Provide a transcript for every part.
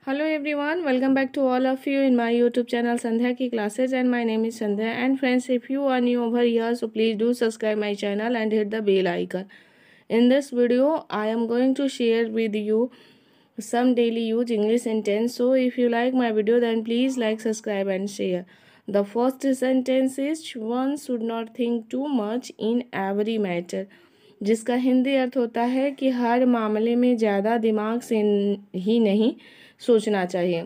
Hello everyone, welcome back to all of you in my YouTube channel Sandhya Ki Classes, and my name is Sandhya. And friends, if you are new over here, so please do subscribe my channel and hit the bell icon. In this video, I am going to share with you some daily use English sentence. So if you like my video, then please like, subscribe and share. The first sentence is one should not think too much in every matter, जिसका हिंदी अर्थ होता है कि हर मामले में ज़्यादा दिमाग से ही नहीं सोचना चाहिए।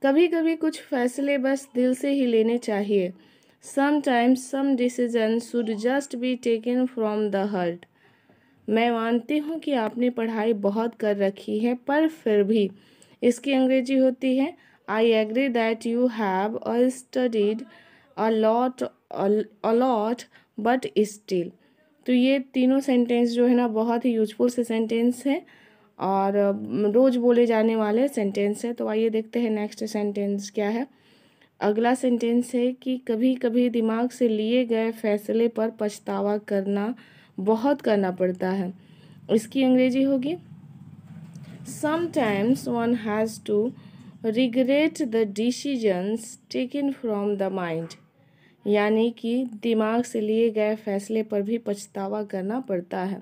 कभी कभी कुछ फैसले बस दिल से ही लेने चाहिए। Sometimes some decision should just be taken from the heart. मैं मानती हूँ कि आपने पढ़ाई बहुत कर रखी है, पर फिर भी इसकी अंग्रेजी होती है I agree that you have studied a lot but still. तो ये तीनों सेंटेंस जो है ना बहुत ही यूजफुल से सेंटेंस है और रोज़ बोले जाने वाले सेंटेंस है। तो आइए देखते हैं नेक्स्ट सेंटेंस क्या है। अगला सेंटेंस है कि कभी कभी दिमाग से लिए गए फैसले पर पछतावा बहुत करना पड़ता है। इसकी अंग्रेजी होगी sometimes one has to regret the decisions taken from the mind, यानी कि दिमाग से लिए गए फैसले पर भी पछतावा करना पड़ता है।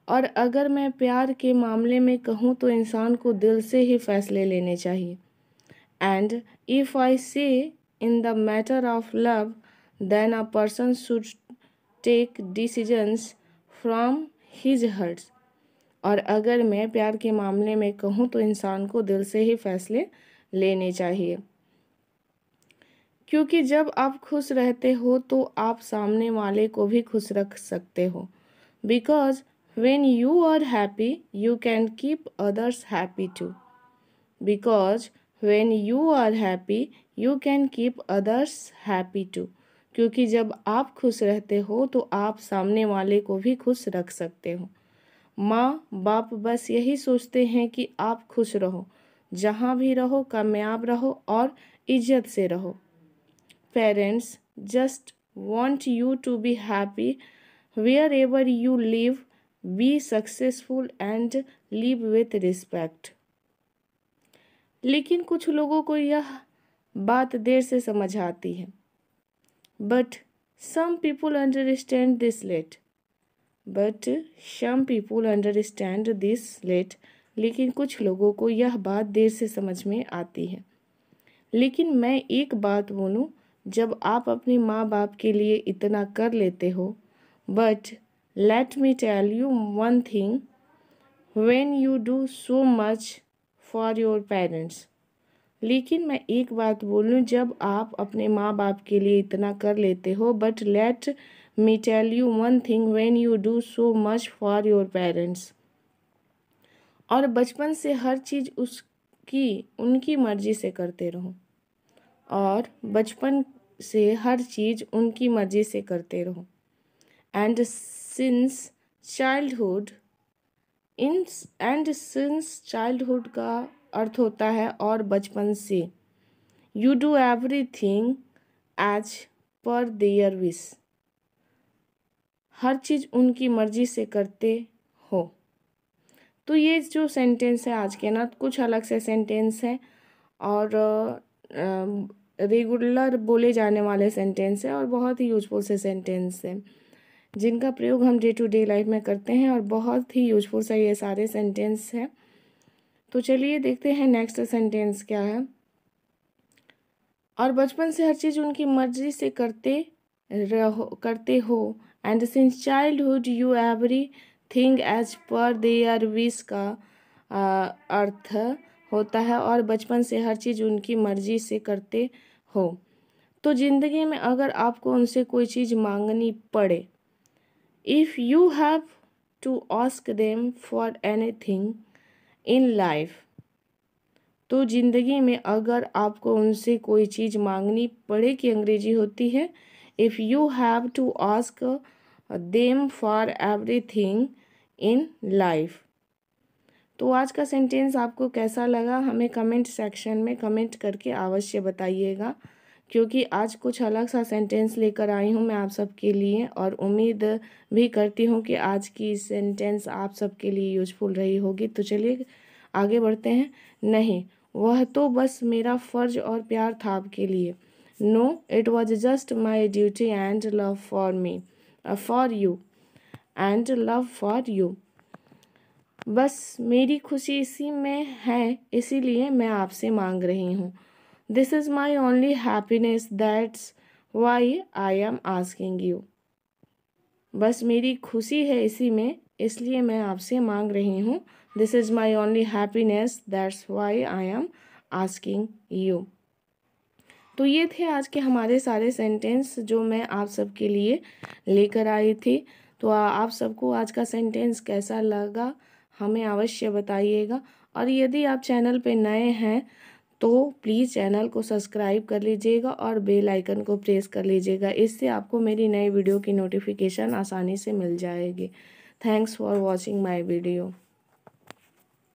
और अगर मैं प्यार के मामले में कहूँ तो इंसान को दिल से ही फैसले लेने चाहिए। And if I say in the matter of love then a person should take decisions from his hearts. और अगर मैं प्यार के मामले में कहूँ तो इंसान को दिल से ही फैसले लेने चाहिए, क्योंकि जब आप खुश रहते हो तो आप सामने वाले को भी खुश रख सकते हो। Because when you are happy you can keep others happy too. Because when you are happy you can keep others happy too. क्योंकि जब आप खुश रहते हो तो आप सामने वाले को भी खुश रख सकते हो। माँ बाप बस यही सोचते हैं कि आप खुश रहो, जहाँ भी रहो कामयाब रहो और इज्जत से रहो। Parents just want you to be happy wherever you live, be successful and live with respect. लेकिन कुछ लोगों को यह बात देर से समझ आती है। But some people understand this late. लेकिन कुछ लोगों को यह बात देर से समझ में आती है। लेकिन मैं एक बात बोलूं, जब आप अपने माँ बाप के लिए इतना कर लेते हो, but let me tell you one thing, when you do so much for your parents, लेकिन मैं एक बात बोलूँ, जब आप अपने माँ बाप के लिए इतना कर लेते हो, but let me tell you one thing, when you do so much for your parents, और बचपन से हर चीज़ उनकी मर्जी से करते रहो। और बचपन से हर चीज़ उनकी मर्जी से करते रहो। एंड सिंस चाइल्डहुड का अर्थ होता है और बचपन से। You do everything as per their wish, हर चीज़ उनकी मर्जी से करते हो। तो ये जो सेंटेंस है आज के ना, कुछ अलग से सेंटेंस है और रेगुलर बोले जाने वाले सेंटेंस है और बहुत ही यूजफुल से सेंटेंस है, जिनका प्रयोग हम डे टू डे लाइफ में करते हैं और बहुत ही यूजफुल सा ये सारे सेंटेंस है। तो चलिए देखते हैं नेक्स्ट सेंटेंस क्या है। और बचपन से हर चीज़ उनकी मर्जी से करते हो and since childhood you everything as per their wish का अर्थ होता है और बचपन से हर चीज़ उनकी मर्जी से करते हो। तो ज़िंदगी में अगर आपको उनसे कोई चीज़ मांगनी पड़े, if you have to ask them for anything in life, तो ज़िंदगी में अगर आपको उनसे कोई चीज़ मांगनी पड़े की अंग्रेजी होती है if you have to ask them for everything in life. तो आज का सेंटेंस आपको कैसा लगा हमें कमेंट सेक्शन में कमेंट करके अवश्य बताइएगा, क्योंकि आज कुछ अलग सा सेंटेंस लेकर आई हूँ मैं आप सबके लिए और उम्मीद भी करती हूँ कि आज की सेंटेंस आप सबके लिए यूजफुल रही होगी। तो चलिए आगे बढ़ते हैं। नहीं, वह तो बस मेरा फ़र्ज और प्यार था आपके लिए। No, it was just my duty and love for me, for you and love for you. बस मेरी खुशी इसी में है, इसीलिए मैं आपसे मांग रही हूँ। This is my only happiness, that's why I am asking you. बस मेरी खुशी है इसी में, इसलिए मैं आपसे मांग रही हूँ। This is my only happiness, that's why I am asking you. तो ये थे आज के हमारे सारे सेंटेंस जो मैं आप सबके लिए लेकर आई थी। तो आप सबको आज का सेंटेंस कैसा लगा हमें अवश्य बताइएगा। और यदि आप चैनल पे नए हैं तो प्लीज़ चैनल को सब्सक्राइब कर लीजिएगा और बेल आइकन को प्रेस कर लीजिएगा। इससे आपको मेरी नई वीडियो की नोटिफिकेशन आसानी से मिल जाएगी। Thanks for watching my video.